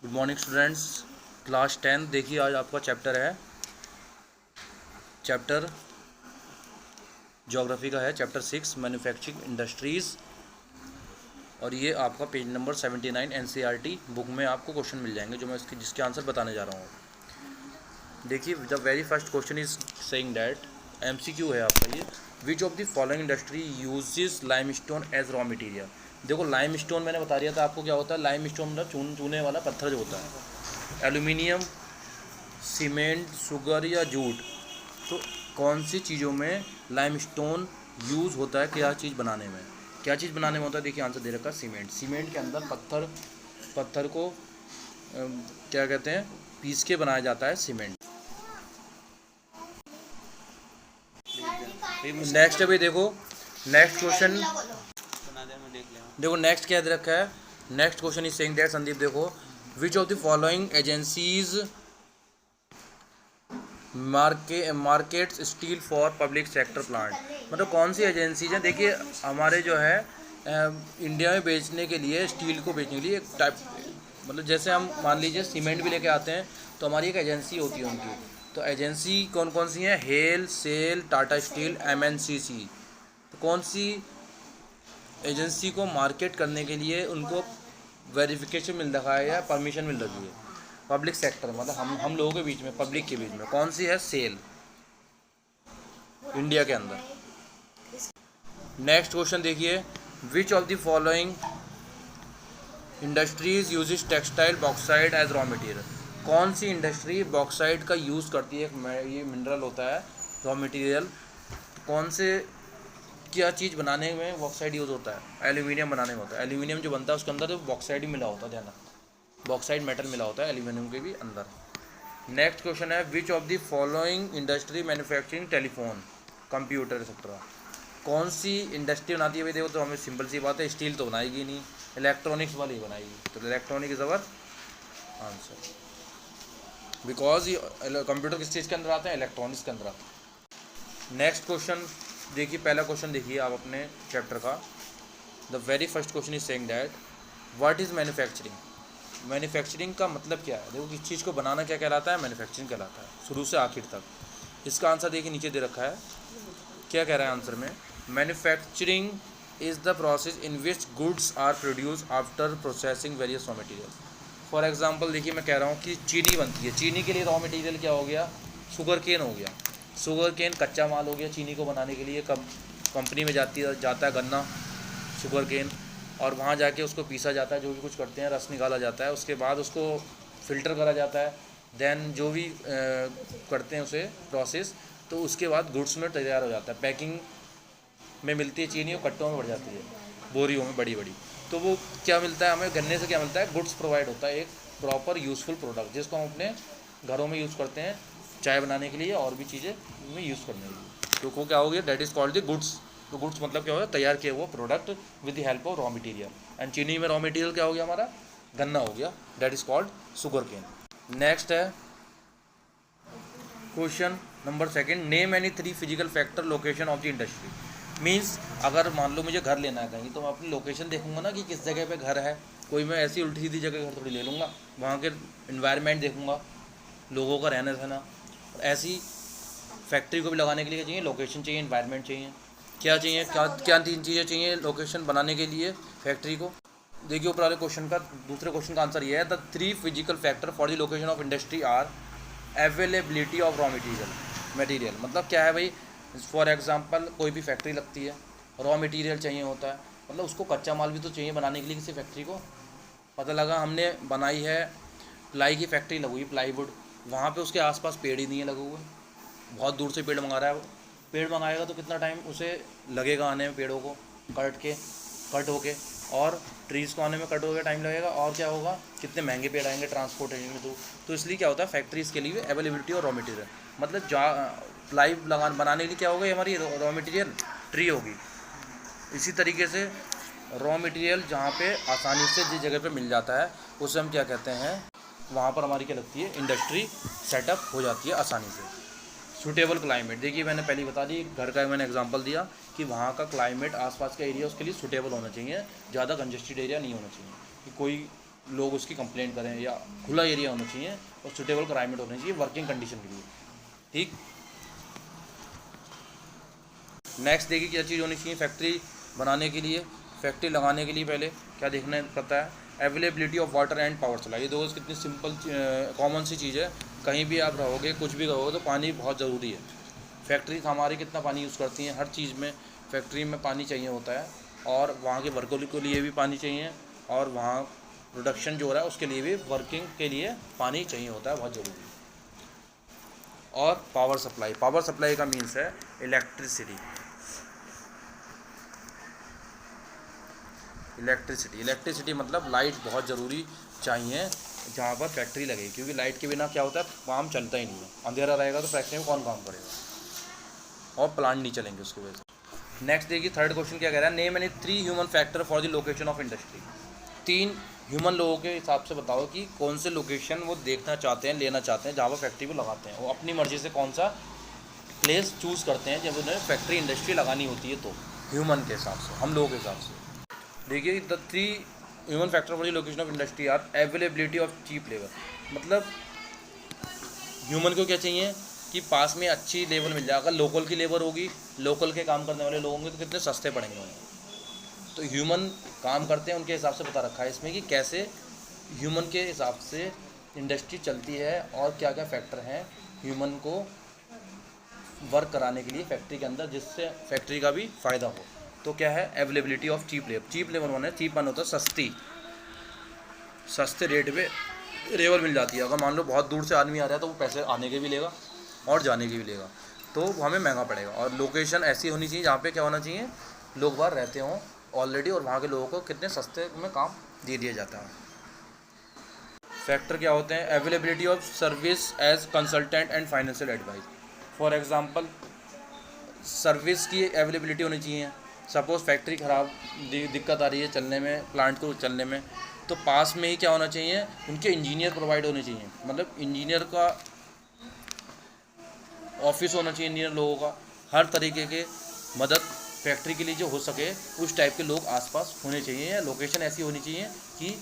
Good morning students. Class 10 देखिए, आज आपका चैप्टर है चैप्टर ज्योग्राफी का है, चैप्टर 6 मैन्युफैक्चरिंग इंडस्ट्रीज़। और ये आपका पेज नंबर 79 एनसीईआरटी बुक में आपको क्वेश्चन मिल जाएंगे जो मैं जिसके आंसर बताने जा रहा हूँ। देखिए, the very first question is saying that, MCQ है आपका ये, which of the following industry uses limestone as raw material. देखो, लाइमस्टोन मैंने बता दिया था आपको क्या होता है। लाइमस्टोन मतलब चूने वाला पत्थर जो होता है। एल्यूमिनियम, सीमेंट, शुगर या जूट। तो कौन सी चीज़ों में लाइमस्टोन यूज़ होता है, क्या चीज़ बनाने में, क्या चीज़ बनाने में होता है। देखिए आंसर दे रखा है सीमेंट। सीमेंट के अंदर पत्थर को क्या कहते हैं, पीस के बनाया जाता है सीमेंट। नेक्स्ट है भाई, देखो नेक्स्ट क्वेश्चन, देखो नेक्स्ट क्या दे रखा है। Next question is saying that, Sandeep देखो, which of the following agencies markets steel for public sector plant. मतलब कौन सी एजेंसीज हैं। देखिए हमारे जो है इंडिया में बेचने के लिए, स्टील को बेचने के लिए एक टाइप, मतलब जैसे हम मान लीजिए सीमेंट भी लेके आते हैं तो हमारी एक एजेंसी होती है उनकी। तो एजेंसी कौन कौन सी हैं, हेल, सेल, टाटा स्टील, एमएनसीसी। तो कौन सी एजेंसी को मार्केट करने के लिए उनको वेरिफिकेशन मिल रखा है या परमिशन मिल रही है पब्लिक सेक्टर, मतलब हम लोगों के बीच में, पब्लिक के बीच में, कौन सी है, सेल, इंडिया के अंदर। नेक्स्ट क्वेश्चन देखिए, which of the following industries uses textile bauxite as raw material. कौन सी इंडस्ट्री बॉक्साइड का यूज़ करती है, ये मिनरल होता है रॉ मटेरियल। कौन से क्या चीज़ बनाने में बॉक्साइड यूज़ होता है, एल्यूमिनियम बनाने में होता है। एल्यूमिनियम जो बनता है उसके अंदर तो बॉक्साइड ही मिला होता है, ध्यान, बॉक्साइड मेटल मिला होता है एल्यूमिनियम के भी अंदर। नेक्स्ट क्वेश्चन है, विच of the following industry manufacturing telephone, computer etcetera. कौन सी इंडस्ट्री बनाती है भाई। देखो तो हमें सिंपल सी बात है, स्टील तो बनाएगी नहीं, इलेक्ट्रॉनिक्स वाली बनाएगी। तो electronic is our answer, because computer किस चीज़ के अंदर आता है, इलेक्ट्रॉनिक्स के अंदर आता है। नेक्स्ट क्वेश्चन देखिए, पहला क्वेश्चन देखिए आप अपने चैप्टर का। The very first question is saying that, what is manufacturing. Manufacturing का मतलब क्या है। देखो, किस चीज़ को बनाना क्या कहलाता है, मैन्युफैक्चरिंग कहलाता है, शुरू से आखिर तक। इसका आंसर देखिए नीचे दे रखा है, क्या कह रहा है आंसर में, manufacturing is the process in which goods are produce after processing various raw material. For example देखिए, मैं कह रहा हूँ कि चीनी बनती है, चीनी के लिए रॉ मटेरियल क्या हो गया, शुगर केन हो गया। शुगर केन कच्चा माल हो गया चीनी को बनाने के लिए। कंपनी में जाता है गन्ना, शुगर केन, और वहाँ जाके उसको पीसा जाता है, जो भी कुछ करते हैं, रस निकाला जाता है, उसके बाद उसको फ़िल्टर करा जाता है, देन जो भी करते हैं उसे प्रोसेस, तो उसके बाद गुड्स में तैयार हो जाता है। पैकिंग में मिलती है चीनी, और कट्टों में बढ़ जाती है, बोरियों में बड़ी बड़ी। तो वो क्या मिलता है हमें, गन्ने से क्या मिलता है, गुड्स प्रोवाइड होता है, एक प्रॉपर यूज़फुल प्रोडक्ट, जिसको हम अपने घरों में यूज़ करते हैं, चाय बनाने के लिए और भी चीज़ें में यूज़ करने के लिए। तो वो क्या हो गया, that is called the goods. तो गुड्स मतलब क्या होगा, तैयार किया हुआ product with the help of raw material. And चीनी में रॉ मटेरियल क्या हो गया हमारा, गन्ना हो गया, that is called sugar cane. Next है question number second, name any 3 physical factor location of the industry. Means अगर मान लो मुझे घर लेना है कहीं, तो मैं अपनी लोकेशन देखूंगा ना कि किस जगह पे घर है। कोई मैं ऐसी उल्टी सीधी जगह घर थोड़ी ले लूँगा, वहाँ के इन्वायरमेंट देखूंगा, लोगों का रहना सहना। ऐसी फैक्ट्री को भी लगाने के लिए क्या चाहिए, लोकेशन चाहिए, इन्वायरमेंट चाहिए, क्या चाहिए, क्या क्या 3 चीज़ें चाहिए लोकेशन बनाने के लिए फैक्ट्री को। देखिए ऊपर वाले क्वेश्चन का, दूसरे क्वेश्चन का आंसर ये है, the 3 physical factor for the location of industry are availability of raw material. मतलब क्या है भाई, फॉर एग्जांपल कोई भी फैक्ट्री लगती है, रॉ मटेरियल चाहिए होता है, मतलब उसको कच्चा माल भी तो चाहिए बनाने के लिए किसी फैक्ट्री को। पता लगा हमने बनाई है, प्लाई की फैक्ट्री लगी हुई, प्लाईवुड, वहाँ पे उसके आसपास पेड़ ही नहीं है लगे हुए, बहुत दूर से पेड़ मंगा रहा है वो। पेड़ मंगाएगा तो कितना टाइम उसे लगेगा आने में, पेड़ों को कट होके, और ट्रीज़ को आने में कट होकर टाइम लगेगा, और क्या होगा, कितने महंगे पेड़ आएंगे ट्रांसपोर्टेशन में। तो इसलिए क्या होता है, फैक्ट्रीज़ के लिए अवेलेबिलिटी और रॉ मटेरियल, मतलब प्लाई बनाने के लिए क्या होगा, हमारी रॉ मटेरियल ट्री होगी। इसी तरीके से रॉ मटेरियल जहाँ पे आसानी से जिस जगह पे मिल जाता है उसे हम क्या कहते हैं, वहाँ पर हमारी क्या लगती है, इंडस्ट्री सेटअप हो जाती है आसानी से। सूटेबल क्लाइमेट, देखिए मैंने पहले ही बता दी, घर का मैंने एग्जांपल दिया कि वहाँ का क्लाइमेट, आसपास का एरिया उसके लिए सूटेबल होना चाहिए, ज़्यादा कंजेस्टेड एरिया नहीं होना चाहिए कि कोई लोग उसकी कंप्लेंट करें, या खुला एरिया होना चाहिए और सुटेबल क्लाइमेट होना चाहिए वर्किंग कंडीशन के लिए। ठीक। नेक्स्ट देखिए क्या चीज़ होनी चाहिए फैक्ट्री बनाने के लिए, फैक्ट्री लगाने के लिए पहले क्या देखना पड़ता है, availability of water and power supply. ये दो कितनी सिंपल कॉमन सी चीज़ है, कहीं भी आप रहोगे कुछ भी करोगे तो पानी बहुत ज़रूरी है। फैक्ट्री हमारी कितना पानी यूज़ करती हैं, हर चीज़ में फैक्ट्री में पानी चाहिए होता है, और वहाँ के वर्करों के लिए भी पानी चाहिए, और वहाँ प्रोडक्शन जो हो रहा है उसके लिए भी वर्किंग के लिए पानी चाहिए होता है, बहुत ज़रूरी है। और पावर सप्लाई, पावर सप्लाई का मीन्स है इलेक्ट्रिसिटी। इलेक्ट्रिसिटी मतलब लाइट बहुत ज़रूरी चाहिए जहाँ पर फैक्ट्री लगे, क्योंकि लाइट के बिना क्या होता है, काम चलता ही नहीं है। अंधेरा रहेगा तो फैक्ट्री में कौन काम करेगा, और प्लांट नहीं चलेंगे उसकी वजह से। नेक्स्ट देखिए थर्ड क्वेश्चन क्या कह रहा है, name any 3 human factor for the location of industry. 3 human लोगों के हिसाब से बताओ कि कौन से लोकेशन वो देखना चाहते हैं, लेना चाहते हैं, जहाँ पर फैक्ट्री को लगाते हैं। वो अपनी मर्ज़ी से कौन सा प्लेस चूज़ करते हैं जब उन्हें फैक्ट्री इंडस्ट्री लगानी होती है, तो ह्यूमन के हिसाब से, हम लोगों के हिसाब से। देखिए the 3 human factor for the location of industry are availability of cheap labour. मतलब ह्यूमन को क्या चाहिए कि पास में अच्छी लेबर मिल जाए। अगर लोकल की लेबर होगी, लोकल के काम करने वाले लोग होंगे तो कितने सस्ते पड़ेंगे उन्हें। तो ह्यूमन काम करते हैं, उनके हिसाब से बता रखा है इसमें कि कैसे ह्यूमन के हिसाब से इंडस्ट्री चलती है और क्या क्या फैक्टर हैं ह्यूमन को वर्क कराने के लिए फैक्ट्री के अंदर, जिससे फैक्ट्री का भी फ़ायदा हो। तो क्या है, availability of cheap labour. Cheap labour माने, चीप माने होता है सस्ती, सस्ते रेट पे लेबर मिल जाती है। अगर मान लो बहुत दूर से आदमी आ रहा है तो वो पैसे आने के भी लेगा और जाने के भी लेगा, तो वो हमें महंगा पड़ेगा। और लोकेशन ऐसी होनी चाहिए जहाँ पे क्या होना चाहिए, लोग बाहर रहते हों ऑलरेडी, और वहाँ के लोगों को कितने सस्ते में काम दे दिया जाता है। फैक्टर क्या होते हैं, availability of service as consultant and financial advice. For example service की अवेलेबिलिटी होनी चाहिए। सपोज़ फैक्ट्री ख़राब, दिक्कत आ रही है चलने में, प्लांट को चलने में, तो पास में ही क्या होना चाहिए, उनके इंजीनियर प्रोवाइड होने चाहिए। मतलब इंजीनियर का ऑफिस होना चाहिए, इंजीनियर लोगों का, हर तरीके के मदद फैक्ट्री के लिए जो हो सके उस टाइप के लोग आसपास होने चाहिए। या लोकेशन ऐसी होनी चाहिए कि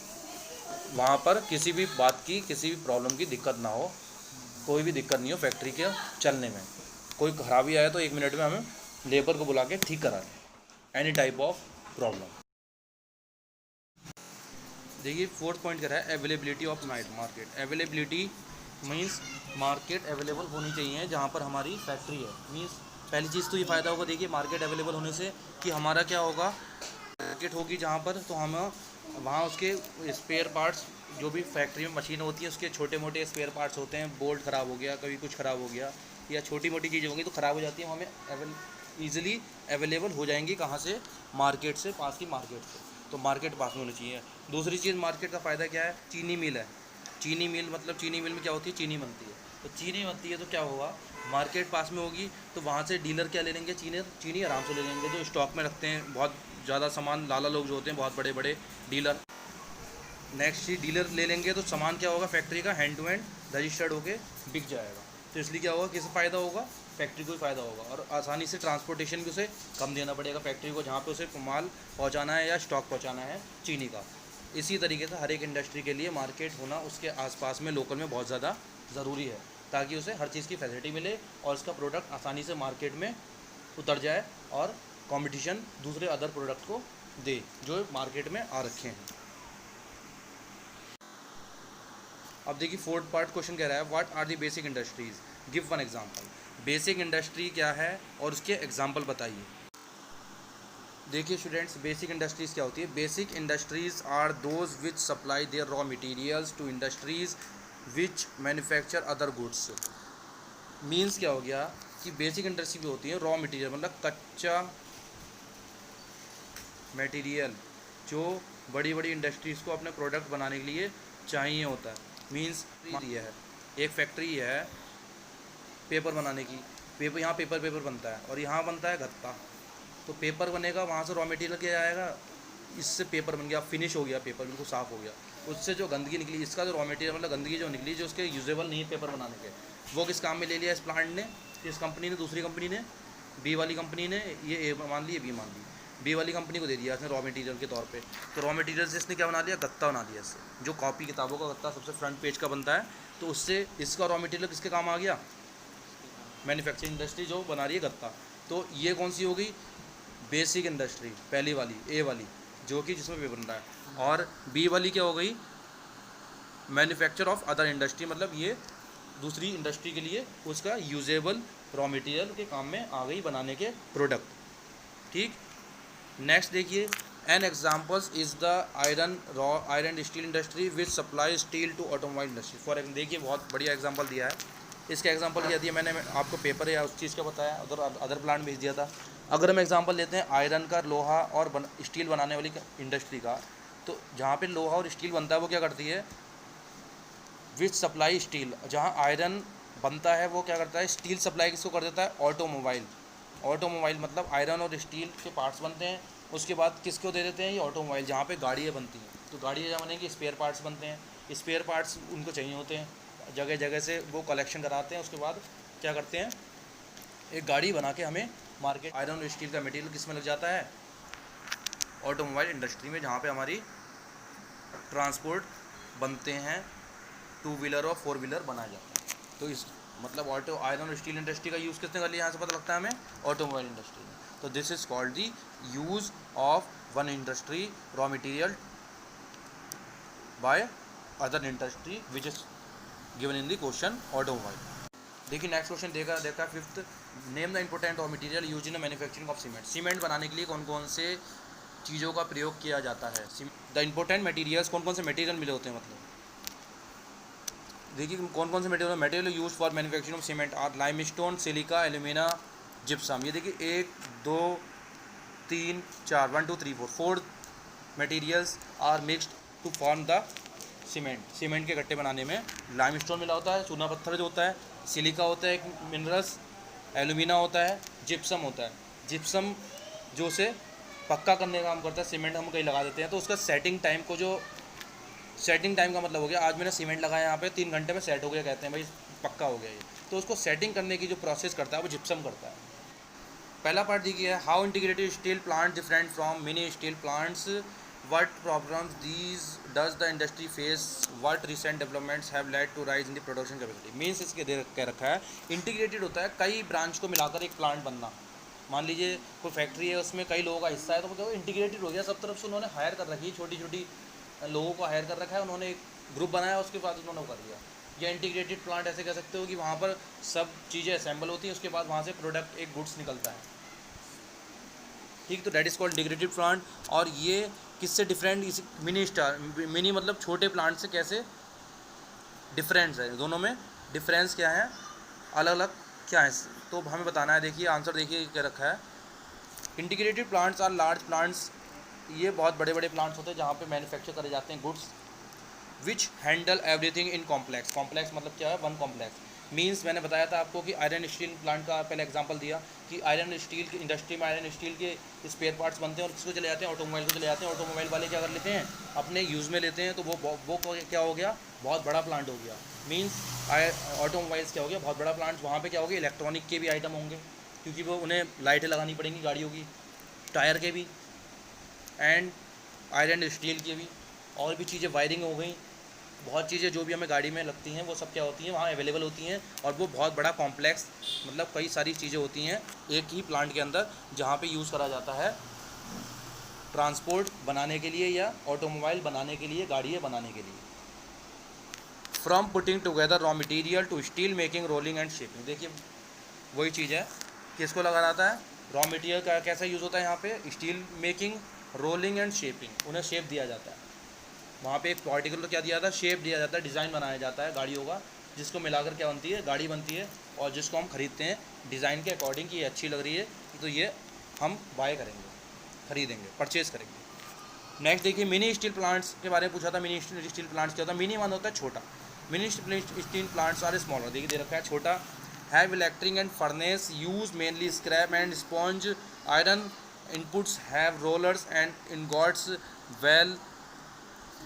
वहाँ पर किसी भी बात की, किसी भी प्रॉब्लम की दिक्कत ना हो, कोई भी दिक्कत नहीं हो फैक्ट्री के चलने में। कोई खराबी आए तो 1 मिनट में हमें लेबर को बुला के ठीक करा दें, एनी टाइप ऑफ प्रॉब्लम। देखिए फोर्थ पॉइंट कह रहा है availability of night market. Availability means market available होनी चाहिए जहाँ पर हमारी फैक्ट्री है। मीन्स पहली चीज़ तो ये फ़ायदा होगा, देखिए मार्केट अवेलेबल होने से कि हमारा क्या होगा, मार्केट होगी जहाँ पर, तो हम वहाँ उसके स्पेयर पार्ट्स, जो भी फैक्ट्री में मशीन होती है उसके छोटे मोटे स्पेयर पार्ट्स होते हैं, बोल्ट ख़राब हो गया, कभी कुछ ख़राब हो गया, या छोटी मोटी चीज़ें होंगी तो ख़राब हो जाती है, हमें ईज़िली अवेलेबल हो जाएंगी। कहाँ से, मार्केट से, पास की मार्केट से। तो मार्केट पास में होनी चाहिए। दूसरी चीज़ मार्केट का फ़ायदा क्या है, चीनी मिल है। चीनी मिल मतलब चीनी मिल में क्या होती है, चीनी बनती है। तो चीनी बनती है तो क्या होगा, मार्केट पास में होगी तो वहाँ से डीलर क्या ले लेंगे, चीनी आराम से ले लेंगे। जो स्टॉक में रखते हैं बहुत ज़्यादा सामान, लाला लोग जो होते हैं बहुत बड़े बड़े डीलर, नेक्स्ट चीज़ डीलर ले लेंगे तो सामान क्या होगा, फैक्ट्री का हैंड टू हैंड रजिस्टर्ड होके बिक जाएगा। तो इसलिए क्या होगा, किसे फ़ायदा होगा, फैक्ट्री को ही फ़ायदा होगा। और आसानी से ट्रांसपोर्टेशन भी उसे कम देना पड़ेगा फैक्ट्री को, जहाँ पे उसे माल पहुँचाना है या स्टॉक पहुँचाना है चीनी का। इसी तरीके से हर एक इंडस्ट्री के लिए मार्केट होना उसके आसपास में, लोकल में बहुत ज़्यादा ज़रूरी है, ताकि उसे हर चीज़ की फैसिलिटी मिले और उसका प्रोडक्ट आसानी से मार्केट में उतर जाए और कंपटीशन दूसरे अदर प्रोडक्ट को दे जो मार्केट में आ रखे हैं। अब देखिए फोर्थ पार्ट क्वेश्चन कह रहा है, what are the basic industries, give one example. Basic industry क्या है और उसके एग्जांपल बताइए। देखिए स्टूडेंट्स, बेसिक इंडस्ट्रीज़ क्या होती है, basic industries are those which supply their raw materials to industries which manufacture other goods. Means क्या हो गया कि बेसिक इंडस्ट्री भी होती है रॉ मटेरियल, मतलब कच्चा मटेरियल जो बड़ी बड़ी इंडस्ट्रीज़ को अपने प्रोडक्ट बनाने के लिए चाहिए होता है। मीन्स ये है, एक फैक्ट्री है पेपर बनाने की, पेपर यहाँ पेपर बनता है और यहाँ बनता है गत्ता। तो पेपर बनेगा, वहाँ से रॉ मटेरियल क्या आएगा, इससे पेपर बन गया, फिनिश हो गया, पेपर बिल्कुल साफ़ हो गया। उससे जो गंदगी निकली, इसका जो रॉ मटेरियल मतलब गंदगी जो निकली, जो उसके यूजेबल नहीं है पेपर बनाने के, वो किस काम में ले लिया इस प्लांट ने, इस कंपनी ने, दूसरी कंपनी ने, बी वाली कंपनी ने, ये ए मान ली, ये बी मान ली। बी वाली कंपनी को दे दिया इसने रॉ मटेरियल के तौर पे। तो रॉ मटेरियल से इसने क्या बना लिया, गत्ता बना दिया इससे, जो कॉपी किताबों का गत्ता सबसे फ्रंट पेज का बनता है। तो उससे इसका रॉ मटेरियल किसके काम आ गया, मैन्युफैक्चरिंग इंडस्ट्री जो बना रही है गत्ता। तो ये कौन सी हो गई, बेसिक इंडस्ट्री पहली वाली, ए वाली, जो कि जिसमें पेपर बन रहा है। और बी वाली क्या हो गई, मैन्युफैक्चर ऑफ अदर इंडस्ट्री, मतलब ये दूसरी इंडस्ट्री के लिए उसका यूजेबल रॉ मटेरियल के काम में आ गई, बनाने के प्रोडक्ट। ठीक, नेक्स्ट देखिए, an examples is the iron steel industry which supply steel to automobile industry. For example देखिए, बहुत बढ़िया एग्जाम्पल दिया है। इसका एग्जाम्पल क्या दिया मैंने आपको, पेपर या उस चीज़ का बताया, उधर अदर प्लांट भेज दिया था। अगर हम एग्जाम्पल लेते हैं आयरन का, लोहा और स्टील बनाने वाली इंडस्ट्री का, तो जहाँ पे लोहा और स्टील बनता है वो क्या करती है, विच सप्लाई स्टील, जहाँ आयरन बनता है वो क्या करता है, स्टील सप्लाई किसको कर देता है, ऑटोमोबाइल। ऑटोमोबाइल मतलब आयरन और स्टील के पार्ट्स बनते हैं, उसके बाद किसको दे देते हैं, ये ऑटोमोबाइल, जहाँ पे गाड़ियाँ बनती हैं। तो गाड़ियाँ जहाँ बनेंगी, स्पेयर पार्ट्स बनते हैं, स्पेयर पार्ट्स उनको चाहिए होते हैं, जगह जगह से वो कलेक्शन कराते हैं, उसके बाद क्या करते हैं, एक गाड़ी बना के हमें मार्केट, आयरन और स्टील का मटेरियल किस में लग जाता है, ऑटोमोबाइल इंडस्ट्री में, जहाँ पे हमारी ट्रांसपोर्ट बनते हैं, 2 व्हीलर और 4 व्हीलर बनाया जाता है। तो इस मतलब ऑटो आयरन और स्टील इंडस्ट्री का यूज़ किसने कर लिया, यहाँ से पता लगता है हमें, ऑटोमोबाइल इंडस्ट्री में। तो this is called the use of one industry raw material by other industry which is given in the question automobile. देखिए नेक्स्ट क्वेश्चन देखा 5th, name the important raw material use in manufacturing of cement. Cement बनाने के लिए कौन कौन से चीज़ों का प्रयोग किया जाता है, द इंपॉर्टेंट मटेरियल्स, कौन कौन से मटेरियल मिले होते हैं, मतलब देखिए कौन कौन से material use for manufacturing of cement are limestone, silica, alumina, gypsum. ये देखिए 1 2 3 4 1 2 3 4 materials are mixed to form the cement. Cement के गट्टे बनाने में लाइमस्टोन मिला होता है, चूना पत्थर जो होता है, सिलिका होता है एक मिनरल्स, एल्यूमिना होता है, जिप्सम होता है। जिप्सम जो से पक्का करने का काम करता है, सीमेंट हम कहीं लगा देते हैं तो उसका सेटिंग टाइम को, जो सेटिंग टाइम का मतलब हो गया, आज मैंने सीमेंट लगाया यहाँ पे 3 घंटे में सेट हो गया, कहते हैं भाई पक्का हो गया ये। तो उसको सेटिंग करने की जो प्रोसेस करता है वो जिप्सम करता है। पहला पार्ट देखिए है, how integrated steel plant different from mini steel plants, what problems these does the industry face, what recent developments have led to rise in the production capacity. Means इसके दे कह रखा है, इंटीग्रेटेड होता है कई ब्रांच को मिलाकर एक प्लांट बनना। मान लीजिए कोई फैक्ट्री है, उसमें कई लोगों का हिस्सा है, तो वो इंटीग्रेटेड हो गया, सब तरफ से उन्होंने हायर कर रखी है, छोटी छोटी लोगों को हायर कर रखा है, उन्होंने एक ग्रुप बनाया, उसके बाद उन्होंने कर दिया। या इंटीग्रेटेड प्लांट ऐसे कह सकते हो कि वहाँ पर सब चीज़ें असेंबल होती हैं, उसके बाद वहाँ से प्रोडक्ट एक गुड्स निकलता है। ठीक, तो that is called integrated plant. और ये किससे डिफरेंट, इस मिनी मतलब छोटे प्लांट से कैसे डिफरेंस है, दोनों में डिफरेंस क्या है, अलग अलग क्या है, तो हमें बताना है। देखिए आंसर देखिए क्या रखा है, integrated plants are large plants, ये बहुत बड़े बड़े प्लांट्स होते हैं जहाँ पे मैन्युफैक्चर करे जाते हैं goods, which handle everything in complex. Complex मतलब क्या है, वन कॉम्प्लेक्स। मीन्स मैंने बताया था आपको कि आयरन स्टील प्लांट का पहले एग्जांपल दिया कि आयरन स्टील की इंडस्ट्री में आयरन स्टील के स्पेयर पार्ट्स बनते हैं और किसको चले जाते हैं, ऑटोमोबाइल को चले जाते हैं। ऑटोमोबाइल वाले क्या कर लेते हैं, अपने यूज़ में लेते हैं, तो वो क्या हो गया, बहुत बड़ा प्लांट हो गया। मीन्स ऑटोमोबाइल्स क्या हो गया, बहुत बड़ा प्लांट। वहाँ पर क्या हो गया, इलेक्ट्रॉनिक के भी आइटम होंगे, क्योंकि वो उन्हें लाइटें लगानी पड़ेंगी गाड़ियों की, टायर के भी, एंड आयरन स्टील की भी, और भी चीज़ें वायरिंग हो गई, बहुत चीज़ें जो भी हमें गाड़ी में लगती हैं वो सब क्या होती हैं, वहाँ अवेलेबल होती हैं। और वो बहुत बड़ा कॉम्प्लेक्स, मतलब कई सारी चीज़ें होती हैं एक ही प्लांट के अंदर, जहाँ पे यूज़ करा जाता है ट्रांसपोर्ट बनाने के लिए या ऑटोमोबाइल बनाने के लिए, गाड़ियाँ बनाने के लिए। From putting together raw material to steel making, rolling and shaping. देखिए वही चीज़ है, किसको लगा जाता है, रॉ मटीरियल का कैसा यूज़ होता है यहाँ पे, steel making, rolling and shaping, उन्हें शेप दिया जाता है। वहाँ पे एक पार्टिकुलर क्या दिया जाता है, शेप दिया जाता है, डिज़ाइन बनाया जाता है गाड़ियों का, जिसको मिलाकर क्या बनती है, गाड़ी बनती है। और जिसको हम खरीदते हैं डिज़ाइन के अकॉर्डिंग कि ये अच्छी लग रही है, तो ये हम बाय करेंगे, खरीदेंगे, परचेज़ करेंगे। नेक्स्ट देखिए, मिनी स्टील प्लांट्स के बारे में पूछा था। मिनी स्टील प्लांट्स क्या होता है, मिनी मान होता है छोटा, mini steel plants are smaller. देखिए दे रखा है छोटा, have electric and furnace, use mainly scrap and sponge iron, inputs have rollers and ingots, well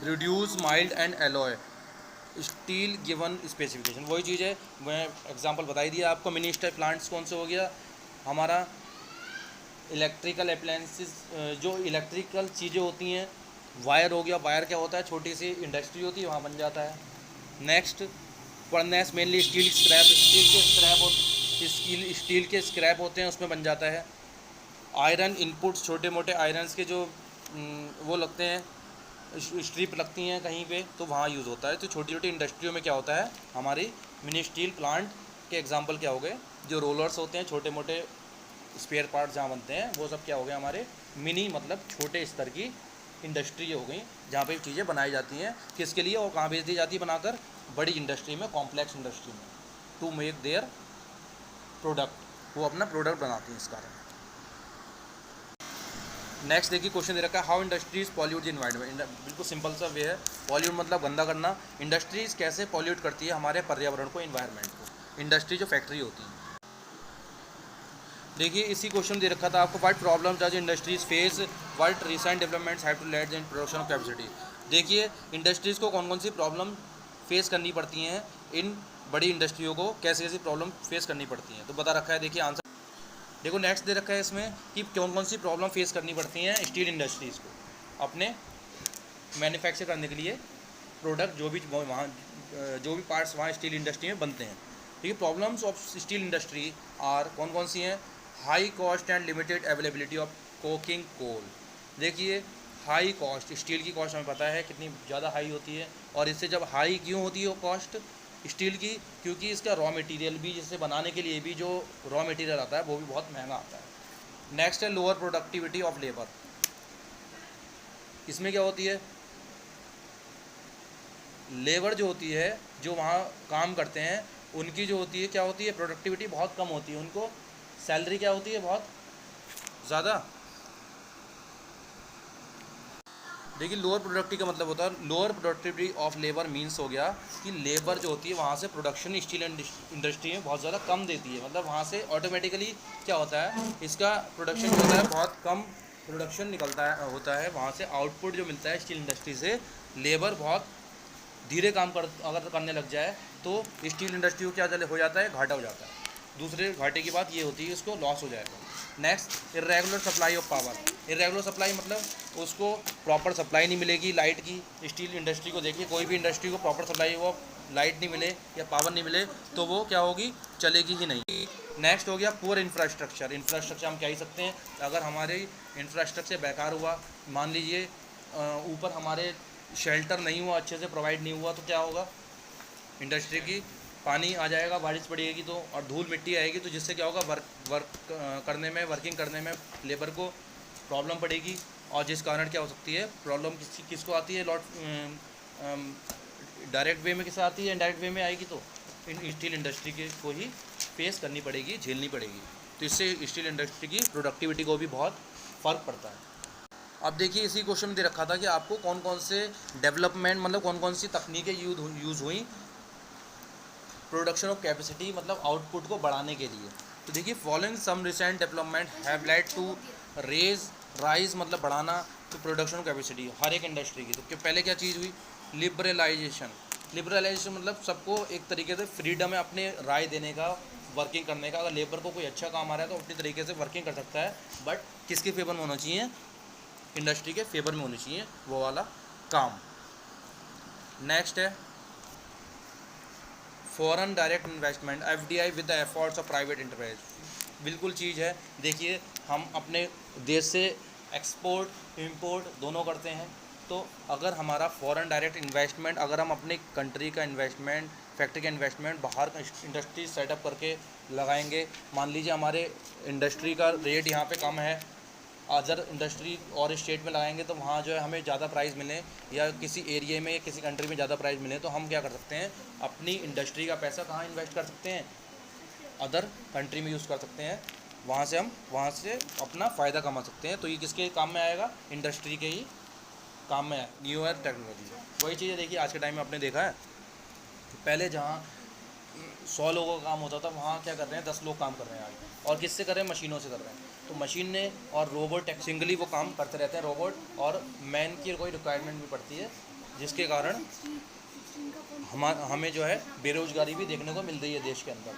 reduce mild and alloy, steel given specification. वही चीज़ है, मैं एग्जांपल बता ही दिया आपको। मिनी स्टील प्लांट्स कौन से हो गया, हमारा इलेक्ट्रिकल अप्लायंसेस, जो इलेक्ट्रिकल चीज़ें होती हैं, वायर हो गया, वायर क्या होता है, छोटी सी इंडस्ट्री होती है, वहाँ बन जाता है। Next furnace mainly steel scrap, steel के स्क्रैप होते हैं, उसमें बन जाता है। आयरन इनपुट्स, छोटे मोटे आयरन्स के जो वो लगते हैं, स्ट्रिप लगती हैं कहीं पे, तो वहाँ यूज़ होता है। तो छोटी छोटी इंडस्ट्रियों में क्या होता है, हमारी मिनी स्टील प्लांट के एग्जांपल क्या हो गए, जो रोलर्स होते हैं, छोटे मोटे स्पेयर पार्ट्स जहाँ बनते हैं, वो सब क्या हो गए हमारे मिनी, मतलब छोटे स्तर की इंडस्ट्री हो गई, जहाँ पे चीज़ें बनाई जाती हैं। किसके लिए और कहाँ भेज दी जाती है बनाकर, बड़ी इंडस्ट्री में, कॉम्प्लेक्स इंडस्ट्री में, टू मेक देयर प्रोडक्ट, वो अपना प्रोडक्ट बनाती हैं इस कारण। नेक्स्ट देखिए क्वेश्चन दे रखा है, how industries pollute the environment. बिल्कुल सिंपल सा वे है, पॉल्यूट मतलब गंदा करना। इंडस्ट्रीज कैसे पॉल्यूट करती है हमारे पर्यावरण को, इन्वायरमेंट को, इंडस्ट्री जो फैक्ट्री होती है। देखिए इसी क्वेश्चन दे रखा था आपको, what problems does industries face, what recent developments have to led in production of capacity. देखिए इंडस्ट्रीज़ को कौन कौन सी प्रॉब्लम फेस करनी पड़ती हैं, इन बड़ी इंडस्ट्रियों को कैसे कैसी प्रॉब्लम फेस करनी पड़ती हैं, तो बता रखा है। देखिए आंसर देखो, नेक्स्ट दे रखा है इसमें कि कौन कौन सी प्रॉब्लम फेस करनी पड़ती हैं स्टील इंडस्ट्रीज़ को अपने मैन्युफैक्चर करने के लिए प्रोडक्ट, जो भी वहाँ जो भी पार्ट्स वहाँ स्टील इंडस्ट्री में बनते हैं। ठीक है, problems of steel industry are कौन कौन सी हैं, high cost and limited availability of coking coal. देखिए हाई कॉस्ट, स्टील की कॉस्ट हमें पता है कितनी ज़्यादा हाई होती है, और इससे जब हाई क्यों होती है वो कॉस्ट स्टील की, क्योंकि इसका रॉ मटेरियल भी, जिसे बनाने के लिए भी जो रॉ मटेरियल आता है वो भी बहुत महंगा आता है। नेक्स्ट है लोअर प्रोडक्टिविटी ऑफ लेबर। इसमें क्या होती है, लेबर जो होती है, जो वहाँ काम करते हैं, उनकी जो होती है क्या होती है, प्रोडक्टिविटी बहुत कम होती है, उनको सैलरी क्या होती है, बहुत ज़्यादा। देखिए लोअर प्रोडक्टिविटी का मतलब होता है, lower productivity of labour means हो गया कि लेबर जो होती है वहाँ से प्रोडक्शन स्टील इंडस्ट्री में बहुत ज़्यादा कम देती है, मतलब वहाँ से ऑटोमेटिकली क्या होता है, इसका प्रोडक्शन जो होता है बहुत कम प्रोडक्शन निकलता है, होता है वहाँ से आउटपुट जो मिलता है स्टील इंडस्ट्री से। लेबर बहुत धीरे काम अगर करने लग जाए तो स्टील इंडस्ट्री को क्या हो जाता है, घाटा हो जाता है। दूसरे घाटे की बात ये होती है, इसको लॉस हो जाएगा। Next irregular supply of power. Irregular supply मतलब उसको प्रॉपर सप्लाई नहीं मिलेगी लाइट की। स्टील इंडस्ट्री को देखिए, कोई भी इंडस्ट्री को प्रॉपर सप्लाई वो लाइट नहीं मिले या पावर नहीं मिले तो वो क्या होगी, चलेगी ही नहीं। नेक्स्ट हो गया पुअर इंफ्रास्ट्रक्चर। इंफ्रास्ट्रक्चर हम क्या ही सकते हैं, अगर हमारे इंफ्रास्ट्रक्चर बेकार हुआ, मान लीजिए ऊपर हमारे शेल्टर नहीं हुआ, अच्छे से प्रोवाइड नहीं हुआ, तो क्या होगा, इंडस्ट्री की पानी आ जाएगा, बारिश पड़ेगी तो, और धूल मिट्टी आएगी, तो जिससे क्या होगा, वर्किंग करने में लेबर को प्रॉब्लम पड़ेगी, और जिस कारण क्या हो सकती है प्रॉब्लम, किसको आती है, डायरेक्ट वे में किसे आती है, इनडायरेक्ट वे में आएगी, तो स्टील इंडस्ट्री के को ही फेस करनी पड़ेगी, झेलनी पड़ेगी। तो इससे स्टील इंडस्ट्री की प्रोडक्टिविटी को भी बहुत फ़र्क पड़ता है। अब देखिए इसी क्वेश्चन में दे रखा था कि आपको कौन कौन से डेवलपमेंट, मतलब कौन कौन सी तकनीकें यूज़ हुई प्रोडक्शन ऑफ कैपेसिटी, मतलब आउटपुट को बढ़ाने के लिए। तो देखिए following some recent development have led to rise मतलब बढ़ाना, तो प्रोडक्शन कैपेसिटी हर एक इंडस्ट्री की। तो पहले क्या चीज़ हुई, लिबरलाइजेशन मतलब सबको एक तरीके से फ्रीडम है अपने राय देने का, वर्किंग करने का। अगर लेबर को कोई अच्छा काम आ रहा है तो अपनी तरीके से वर्किंग कर सकता है, बट किसके फेवर में होना चाहिए, इंडस्ट्री के फेवर में होनी चाहिए वो वाला काम। नेक्स्ट है foreign direct investment, FDI with the efforts of private enterprise. बिल्कुल चीज़ है, देखिए हम अपने देश से एक्सपोर्ट इंपोर्ट दोनों करते हैं, तो अगर हमारा फॉरेन डायरेक्ट इन्वेस्टमेंट, अगर हम अपने कंट्री का इन्वेस्टमेंट, फैक्ट्री का इन्वेस्टमेंट बाहर का इंडस्ट्री सेटअप करके लगाएंगे, मान लीजिए हमारे इंडस्ट्री का रेट यहाँ पे कम है, अदर इंडस्ट्री और स्टेट में लगाएंगे तो वहाँ जो है हमें ज़्यादा प्राइस मिले, या किसी एरिया में या किसी कंट्री में ज़्यादा प्राइस मिले, तो हम क्या कर सकते हैं, अपनी इंडस्ट्री का पैसा कहाँ इन्वेस्ट कर सकते हैं, अदर कंट्री में यूज़ कर सकते हैं, वहाँ से अपना फ़ायदा कमा सकते हैं। तो ये किसके काम में आएगा, इंडस्ट्री के ही काम में आएगा, न्यूअर टेक्नोलॉजी। वही चीज़ है, देखिए आज के टाइम में आपने देखा है, पहले जहाँ 100 लोगों का काम होता था, वहाँ क्या कर रहे हैं, 10 लोग काम कर रहे हैं आज, और किससे कर रहे हैं, मशीनों से कर रहे हैं। तो मशीन ने और रोबोट सिंगली वो काम करते रहते हैं, रोबोट, और मैन की कोई रिक्वायरमेंट भी पड़ती है, जिसके कारण हमें जो है बेरोज़गारी भी देखने को मिल रही है देश के अंदर।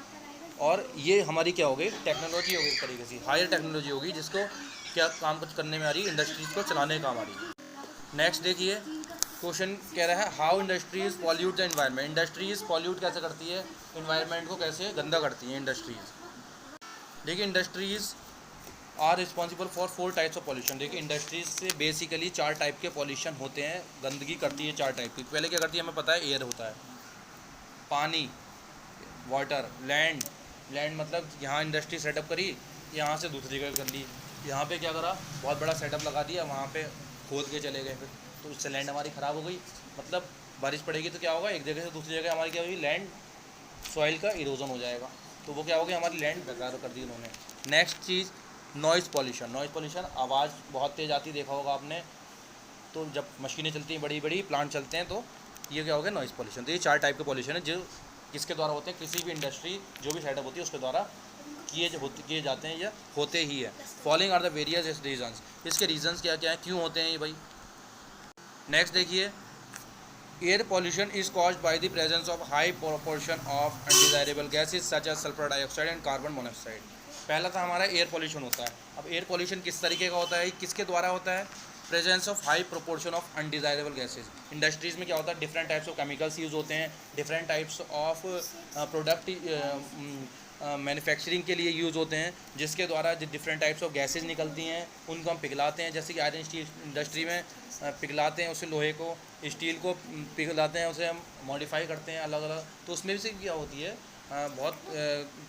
और ये हमारी क्या हो गई, टेक्नोलॉजी हो गई, एक तरीके से हायर टेक्नोलॉजी होगी जिसको क्या काम कुछ करने में आ रही है, इंडस्ट्रीज़ को चलाने का काम आ रही है। नेक्स्ट देखिए क्वेश्चन कह रहा है how industries pollute the environment. Industries pollute कैसे करती है, इन्वायरमेंट को कैसे गंदा करती हैं इंडस्ट्रीज़। देखिए industries are responsible for 4 types of pollution. देखिए इंडस्ट्रीज से बेसिकली 4 टाइप के पॉल्यूशन होते हैं, गंदगी करती है 4 टाइप की। पहले क्या करती है हमें पता है, एयर होता है, पानी, वाटर, लैंड। लैंड मतलब यहाँ इंडस्ट्री सेटअप करी, यहाँ से दूसरी जगह कर ली, यहाँ पे क्या करा, बहुत बड़ा सेटअप लगा दिया, वहाँ पे खोद के चले गए, फिर तो उससे लैंड हमारी ख़राब हो गई। मतलब बारिश पड़ेगी तो क्या होगा, एक जगह से दूसरी जगह हमारी क्या होगी, लैंड सॉइल का इरोजन हो जाएगा, तो वो क्या होगी, हमारी लैंड बेकार कर दी उन्होंने। नेक्स्ट चीज़ नॉइज़ पॉल्यूशन। नॉइज़ पॉल्यूशन, आवाज़ बहुत तेज़ आती, देखा होगा आपने, तो जब मशीनें चलती हैं, बड़ी बड़ी प्लांट चलते हैं, तो ये क्या हो गया, नॉइज़ पॉल्यूशन। तो ये 4 टाइप के पॉल्यूशन है जो किसके द्वारा होते हैं, किसी भी इंडस्ट्री जो भी सेटअप होती है उसके द्वारा किए जाते हैं या होते ही है। Following are the various reasons. इसके रीजंस क्या क्या हैं, क्यों होते हैं ये भाई। नेक्स्ट देखिए air pollution is caused by the presence of high proportion of undesirable gases such as sulphur dioxide and carbon monoxide. पहला था हमारा एयर पॉल्यूशन होता है। अब एयर पॉल्यूशन किस तरीके का होता है, किसके द्वारा होता है, presence of high proportion of undesirable gases. Industries में क्या होता है, different types of chemicals use होते हैं, different types of product manufacturing के लिए यूज़ होते हैं, जिसके द्वारा जो डिफरेंट टाइप्स ऑफ गैसेज निकलती हैं उनको हम पिघलाते हैं। जैसे कि आयरन स्टील इंडस्ट्री में पिघलाते हैं उसे, लोहे को, स्टील को पिघलाते हैं, उसे हम मॉडिफाई करते हैं अलग अलग, तो उसमें भी से क्या होती है, बहुत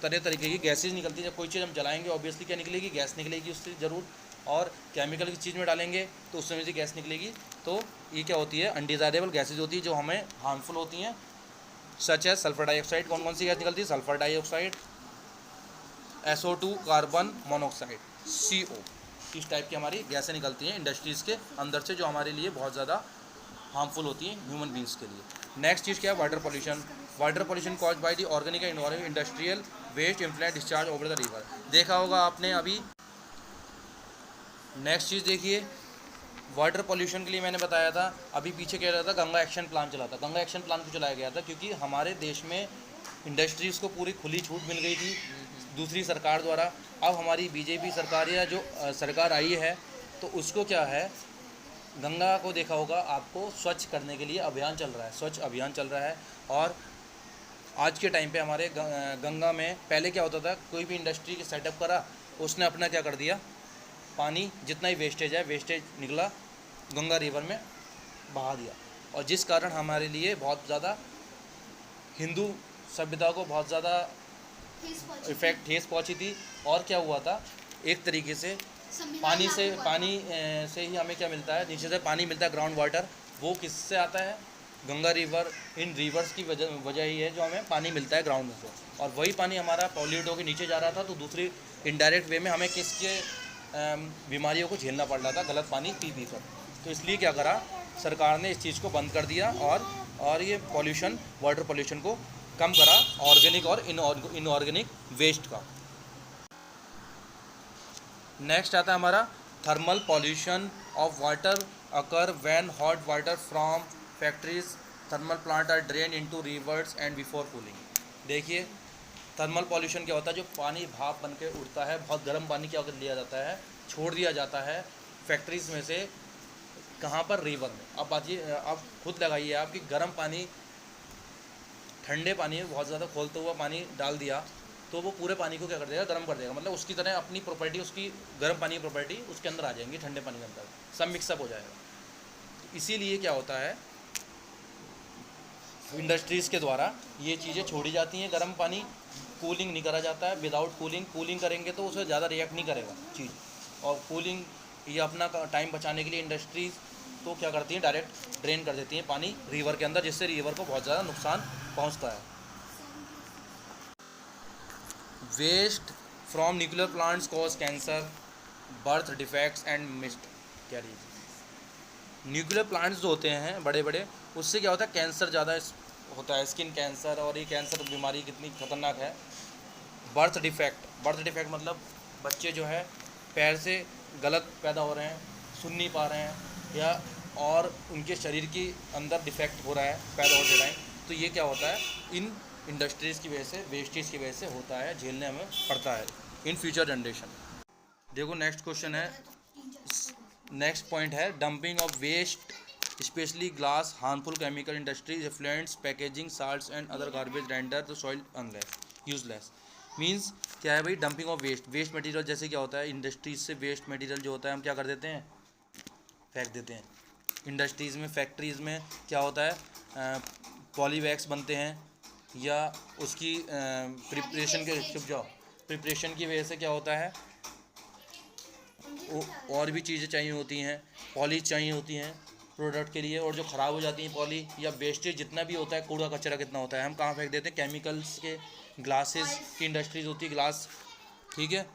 तरह तरीके की गैसेज निकलती है। जब कोई चीज़ हम जलाएंगे ऑब्वियसली क्या निकलेगी, गैस निकलेगी उससे ज़रूर, और केमिकल की चीज़ में डालेंगे तो उसमें से गैस निकलेगी। तो ये क्या होती है, अनडिज़ायरेबल गैसेज होती है जो हमें हार्मफुल होती हैं, सच है सल्फर डाइऑक्साइड। कौन कौन सी गैस निकलती है, sulphur dioxide, SO2, carbon monoxide, CO। इस टाइप की हमारी गैसें निकलती हैं इंडस्ट्रीज़ के अंदर से, जो हमारे लिए बहुत ज़्यादा हार्मफुल होती हैं ह्यूमन बींग्स के लिए। नेक्स्ट चीज़ क्या है, water pollution. Water pollution cause by the organic and inorganic industrial waste influence discharge over the river. देखा होगा आपने अभी। नेक्स्ट चीज़ देखिए, वाटर पॉल्यूशन के लिए मैंने बताया था अभी पीछे कह रहा था, गंगा एक्शन प्लान चला था। गंगा एक्शन प्लान क्यों चलाया गया था, क्योंकि हमारे देश में इंडस्ट्रीज़ को पूरी खुली छूट मिल गई थी दूसरी सरकार द्वारा। अब हमारी बीजेपी सरकार या जो सरकार आई है, तो उसको क्या है, गंगा को देखा होगा आपको, स्वच्छ करने के लिए अभियान चल रहा है, स्वच्छ अभियान चल रहा है। और आज के टाइम पे हमारे गंगा में पहले क्या होता था, कोई भी इंडस्ट्री की सेटअप करा, उसने अपना क्या कर दिया, पानी जितना ही वेस्टेज है, वेस्टेज निकला गंगा रिवर में बहा दिया, और जिस कारण हमारे लिए बहुत ज़्यादा हिंदू सभ्यता को बहुत ज़्यादा ठेस पहुंची थी। और क्या हुआ था, एक तरीके से पानी से ही हमें क्या मिलता है, नीचे से पानी मिलता है, ग्राउंड वाटर, वो किससे आता है, गंगा रिवर, इन रिवर्स की वजह ही है जो हमें पानी मिलता है ग्राउंड में से। और वही पानी हमारा पॉल्यूट होकर नीचे जा रहा था, तो दूसरी इनडायरेक्ट वे में हमें किसके बीमारियों को झेलना पड़ रहा था, गलत पानी पी कर। तो इसलिए क्या करा, सरकार ने इस चीज़ को बंद कर दिया, और ये पॉल्यूशन, वाटर पॉल्यूशन को कम करा, ऑर्गेनिक और इनऑर्गेनिक वेस्ट का। नेक्स्ट आता है हमारा thermal pollution of water occur when hot water from factories thermal plant are drain into rivers and before cooling. देखिए थर्मल पॉल्यूशन क्या होता है, जो पानी भाप बन के उड़ता है, बहुत गर्म पानी क्या कर लिया जाता है, छोड़ दिया जाता है फैक्ट्रीज़ में से, कहाँ पर, रिवर में। अब बातिए, आप खुद लगाइए, आपकी गर्म पानी ठंडे पानी में बहुत ज़्यादा खोलते हुआ पानी डाल दिया, तो वो पूरे पानी को क्या कर देगा, गर्म कर देगा। मतलब उसकी तरह अपनी प्रॉपर्टी, उसकी गर्म पानी की प्रॉपर्टी उसके अंदर आ जाएंगी, ठंडे पानी के अंदर सब मिक्सअप हो जाएगा। इसीलिए क्या होता है, इंडस्ट्रीज़ के द्वारा ये चीज़ें छोड़ी जाती हैं, गर्म पानी कूलिंग नहीं करा जाता है। विदाउट कूलिंग करेंगे तो उसे ज़्यादा रिएक्ट नहीं करेगा चीज़, और कूलिंग ये अपना टाइम बचाने के लिए इंडस्ट्रीज़ तो क्या करती हैं, डायरेक्ट ड्रेन कर देती हैं पानी रिवर के अंदर, जिससे रिवर को बहुत ज़्यादा नुकसान पहुंचता है। Waste from nuclear plants cause cancer, birth defects and miscarriages. Nuclear plants जो होते हैं बड़े बड़े, उससे क्या होता है, कैंसर ज़्यादा होता है, स्किन कैंसर, और ये कैंसर बीमारी कितनी खतरनाक है। बर्थ डिफेक्ट मतलब बच्चे जो है पैर से गलत पैदा हो रहे हैं, सुन नहीं पा रहे हैं, या और उनके शरीर के अंदर डिफेक्ट हो रहा है पैदा होते टाइम, तो ये क्या होता है, इन इंडस्ट्रीज़ की वजह से, वेस्टेज की वजह से होता है, झेलने हमें पड़ता है इन फ्यूचर जनरेशन। देखो नेक्स्ट क्वेश्चन है, नेक्स्ट पॉइंट है dumping of waste specially glass harmful chemical industries effluents packaging salts and other garbage render the soil unless useless. Means क्या है भाई, डंपिंग ऑफ वेस्ट मटेरियल। जैसे क्या होता है, इंडस्ट्रीज से वेस्ट मटेरियल जो होता है हम क्या कर देते हैं, फेंक देते हैं। इंडस्ट्रीज़ में, फैक्ट्रीज़ में क्या होता है, पॉलीवैक्स बनते हैं, या उसकी प्रिपरेशन के चुप जाओ प्रिपरेशन की वजह से क्या होता है, और भी चीज़ें चाहिए होती हैं, पॉलिश चाहिए होती हैं प्रोडक्ट के लिए, और जो ख़राब हो जाती हैं पॉली, या वेस्टेज जितना भी होता है, कूड़ा कचरा कितना होता है, हम कहाँ फेंक देते हैं, केमिकल्स के, ग्लासेस की इंडस्ट्रीज होती है, ग्लास, ठीक है।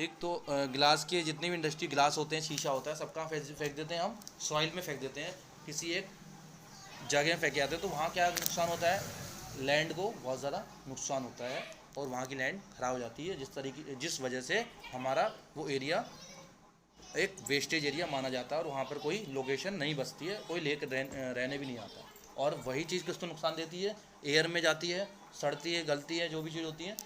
एक तो ग्लास के जितने भी इंडस्ट्री ग्लास होते हैं, शीशा होता है, सब कहाँ फेंक देते हैं, हम सॉइल में फेंक देते हैं, किसी एक जगह में फेंके आते हैं। तो वहाँ क्या नुकसान होता है, लैंड को बहुत ज़्यादा नुकसान होता है, और वहाँ की लैंड ख़राब हो जाती है, जिस वजह से हमारा वो एरिया एक वेस्टेज एरिया माना जाता है, और वहाँ पर कोई लोकेशन नहीं बचती है, कोई रहने भी नहीं आता। और वही चीज़ किसको नुकसान देती है, एयर में जाती है, सड़ती है, गलती है, जो भी चीज़ होती है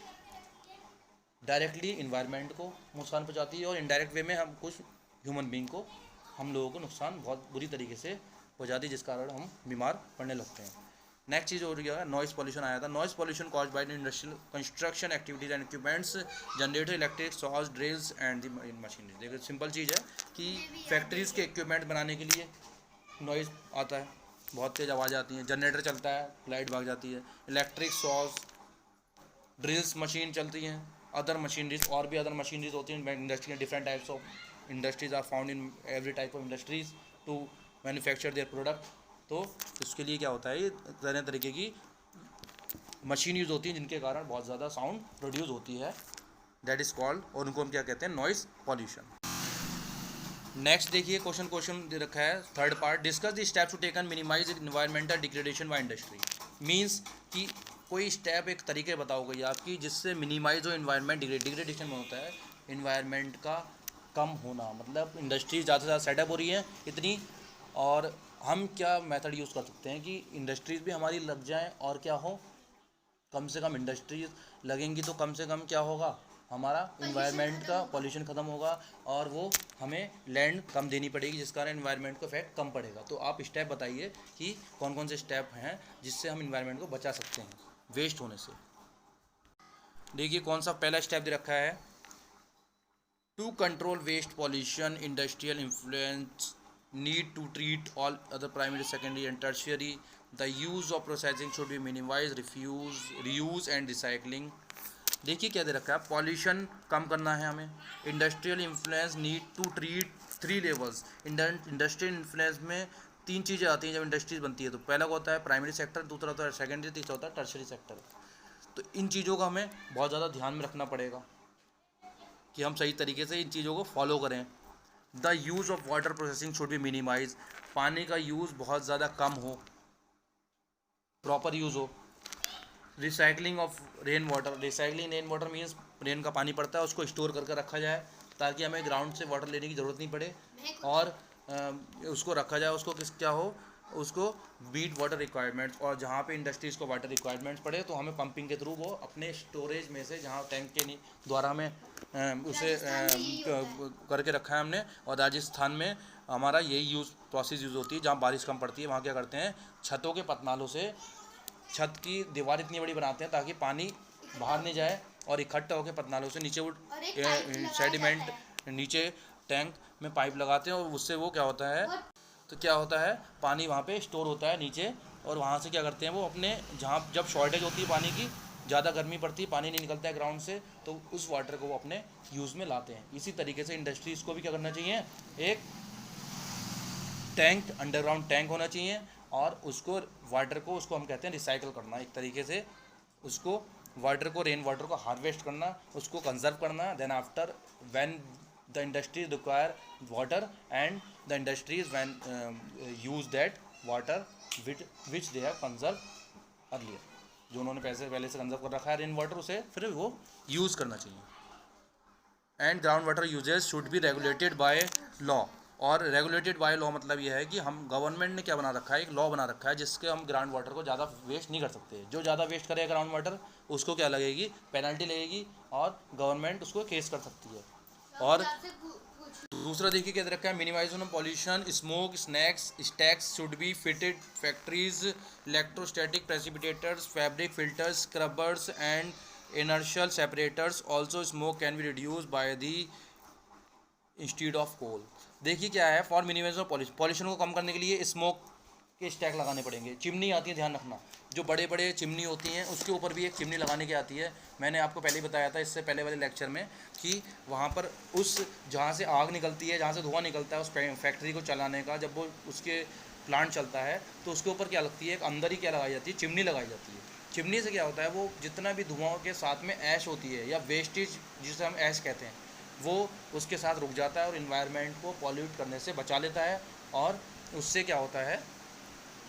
डायरेक्टली इन्वायरमेंट को नुकसान पहुँचाती है, और इनडायरेक्ट वे में हम कुछ ह्यूमन बींग को, हम लोगों को नुकसान बहुत बुरी तरीके से पहुँचाती है, जिस कारण हम बीमार पड़ने लगते हैं। नेक्स्ट चीज़ हो गया, नॉइस पॉल्यूशन आया था। Noise pollution caused by the industrial construction activities and equipments generated electric saws drills and the machinery. देखो सिंपल चीज़ है कि फैक्ट्रीज़ के इक्विपमेंट बनाने के लिए नॉइस आता है, बहुत तेज़ आवाज़ आती है, जनरेटर चलता है, लाइट भाग जाती है, इलेक्ट्रिक सॉज ड्रिल्स मशीन चलती हैं, अदर मशीनरीज, और भी अदर मशीनरीज होती हैं इंडस्ट्री में। Different types of industries are found in every type of industries to manufacture their product. तो इसके लिए क्या होता है, ये तरह तरीके की मशीन यूज़ होती है, जिनके कारण बहुत ज़्यादा साउंड प्रोड्यूस होती है, दैट इज़ कॉल्ड, और उनको हम क्या कहते हैं, नॉइस पॉल्यूशन। नेक्स्ट देखिए क्वेश्चन दे रखा है, third part, discuss the steps to taken minimize environmental degradation by industry. Means कि कोई स्टेप, एक तरीके बताओ गई आपकी, जिससे मिनिमाइज हो इन्वायरमेंट डिग्रेडेशन में होता है इन्वायरमेंट का कम होना, मतलब इंडस्ट्री ज़्यादा से ज़्यादा सेटअप हो रही है इतनी, और हम क्या मेथड यूज़ कर सकते हैं कि इंडस्ट्रीज़ भी हमारी लग जाएं, और क्या हो, कम से कम इंडस्ट्रीज लगेंगी तो कम से कम क्या होगा, हमारा इन्वायरमेंट का पॉल्यूशन ख़त्म होगा, और वो हमें लैंड कम देनी पड़ेगी, जिस कारण इन्वायरमेंट को इफेक्ट कम पड़ेगा। तो आप स्टेप बताइए कि कौन कौन से स्टेप हैं जिससे हम इन्वायरमेंट को बचा सकते हैं वेस्ट होने से। देखिए कौन सा पहला स्टेप दे रखा है, to control waste pollution industrial influence need to treat all other primary, secondary and tertiary. The use of processing should be minimized, reuse and recycling. देखिए क्या दे रखा है, पॉल्यूशन कम करना है हमें, industrial influence need to treat 3 levels. Industrial influence में 3 चीज़ें आती हैं जब इंडस्ट्रीज बनती है। तो पहला होता है प्राइमरी सेक्टर, दूसरा होता है सेकेंडरी, तीसरा होता है टर्शरी सेक्टर। तो इन चीज़ों का हमें बहुत ज़्यादा ध्यान में रखना पड़ेगा कि हम सही तरीके से इन चीज़ों को फॉलो करें। The use of water processing should be minimize, पानी का यूज़ बहुत ज़्यादा कम हो, प्रॉपर यूज़ हो। Recycling of rain water, recycling rain water means rain का पानी पड़ता है उसको स्टोर करके रखा जाए, ताकि हमें ग्राउंड से वाटर लेने की ज़रूरत नहीं पड़े, और उसको रखा जाए, उसको क्या हो, उसको बीट वाटर रिक्वायरमेंट्स, और जहाँ पे इंडस्ट्रीज़ को वाटर रिक्वायरमेंट्स पड़े तो हमें पंपिंग के थ्रू वो अपने स्टोरेज में से, जहाँ टैंक के द्वारा हमें उसे करके रखा है हमने। और राजस्थान में हमारा यही प्रोसेस यूज़ होती है, जहाँ बारिश कम पड़ती है वहाँ क्या करते हैं, छतों के पतनालों से छत की दीवार इतनी बड़ी बनाते हैं ताकि पानी बाहर नहीं जाए, और इकट्ठा होकर पतनालों से नीचे वो सेडिमेंट नीचे टैंक में पाइप लगाते हैं, और उससे वो क्या होता है, तो क्या होता है, पानी वहाँ पे स्टोर होता है नीचे, और वहाँ से क्या करते हैं वो अपने, जहाँ जब शॉर्टेज होती है पानी की, ज़्यादा गर्मी पड़ती है, पानी नहीं निकलता है ग्राउंड से, तो उस वाटर को वो अपने यूज़ में लाते हैं। इसी तरीके से इंडस्ट्रीज़ को भी क्या करना चाहिए, एक टैंक, अंडरग्राउंड टैंक होना चाहिए, और उसको वाटर को, उसको हम कहते हैं रिसाइकल करना, एक तरीके से उसको वाटर को, रेन वाटर को हार्वेस्ट करना, उसको कंजर्व करना। Then after when the industries require water and the industries when use that water which they have conserved earlier, जो उन्होंने पहले से कंजर्व कर रखा है रेन वाटर, उसे फिर वो यूज़ करना चाहिए। And ground water usages should be regulated by law, और रेगुलेटेड बाय लॉ मतलब ये है कि हम गवर्नमेंट ने क्या बना रखा है, एक लॉ बना रखा है जिसके हम ग्राउंड वाटर को ज़्यादा वेस्ट नहीं कर सकते। जो ज़्यादा वेस्ट करेगा ग्राउंड वाटर उसको क्या लगेगी, पेनल्टी लगेगी और गवर्नमेंट उसको केस कर सकती है। और दूसरा देखिए क्या दे रखा है, minimization of pollution, smoke snacks stacks should be fitted factories, electrostatic precipitators, fabric filters, scrubbers and inertial separators. Also smoke can be reduced by the instead of coal. देखिए क्या है, for minimization of pollution, pollution को कम करने के लिए smoke के stack लगाने पड़ेंगे। चिमनी आती है, ध्यान रखना, जो बड़े बड़े चिमनी होती हैं उसके ऊपर भी एक चिमनी लगाने की आती है। मैंने आपको पहले ही बताया था इससे पहले वाले लेक्चर में कि वहाँ पर उस जहाँ से आग निकलती है, जहाँ से धुआं निकलता है उस फैक्ट्री को चलाने का, जब वो उसके प्लांट चलता है तो उसके ऊपर क्या लगती है, एक अंदर ही क्या लगाई जाती है, चिमनी लगाई जाती है। चिमनी से क्या होता है, वो जितना भी धुआं के साथ में ऐश होती है या वेस्टेज जिसे हम ऐश कहते हैं, वो उसके साथ रुक जाता है और इन्वायरमेंट को पॉल्यूट करने से बचा लेता है। और उससे क्या होता है,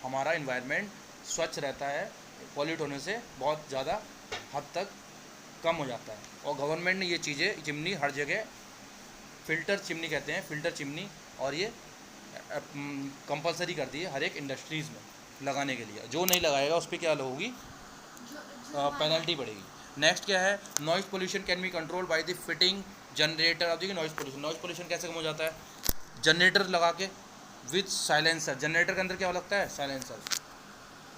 हमारा इन्वायरमेंट स्वच्छ रहता है, पॉल्यूट होने से बहुत ज़्यादा हद तक कम हो जाता है। और गवर्नमेंट ने ये चीज़ें, चिमनी हर जगह, फ़िल्टर चिमनी कहते हैं, फ़िल्टर चिमनी, और ये कंपलसरी कर दी है हर एक इंडस्ट्रीज़ में लगाने के लिए। जो नहीं लगाएगा उस पर क्या होगी, पेनल्टी पड़ेगी। नेक्स्ट क्या है, noise pollution can be control by the fitting generator. अब देखिए नॉइज़ पोल्यूशन कैसे कम हो जाता है, जनरेटर लगा के विद साइलेंसर। जनरेटर के अंदर क्या लगता है, साइलेंसर।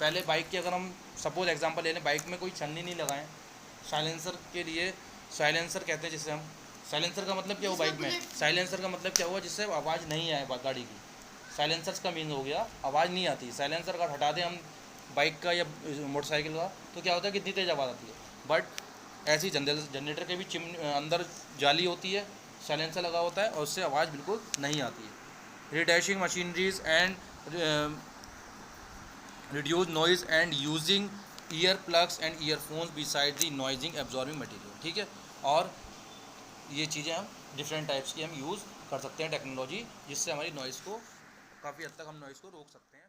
पहले बाइक की अगर हम सपोज एग्जांपल ले लें, बाइक में कोई छन्नी नहीं लगाएं, साइलेंसर के लिए, साइलेंसर कहते हैं जिसे हम, साइलेंसर का मतलब क्या हुआ बाइक में, साइलेंसर का मतलब क्या हुआ, जिससे आवाज़ नहीं आए गाड़ी की। साइलेंसर्स का मीन हो गया आवाज़ नहीं आती। साइलेंसर अगर हटा दें हम बाइक का या मोटरसाइकिल का तो क्या होता है, कितनी तेज़ आवाज़ आती है। बट ऐसी जनरेटर के भी अंदर जाली होती है, साइलेंसर लगा होता है और उससे आवाज़ बिल्कुल नहीं आती है। Redesigning machineries and reduce noise and using ear plugs and earphones beside the noising absorbing material. ठीक है, और ये चीज़ें हम डिफरेंट टाइप्स की हम यूज़ कर सकते हैं टेक्नोलॉजी, जिससे हमारी नॉइज़ को काफ़ी हद तक हम नॉइज़ को रोक सकते हैं।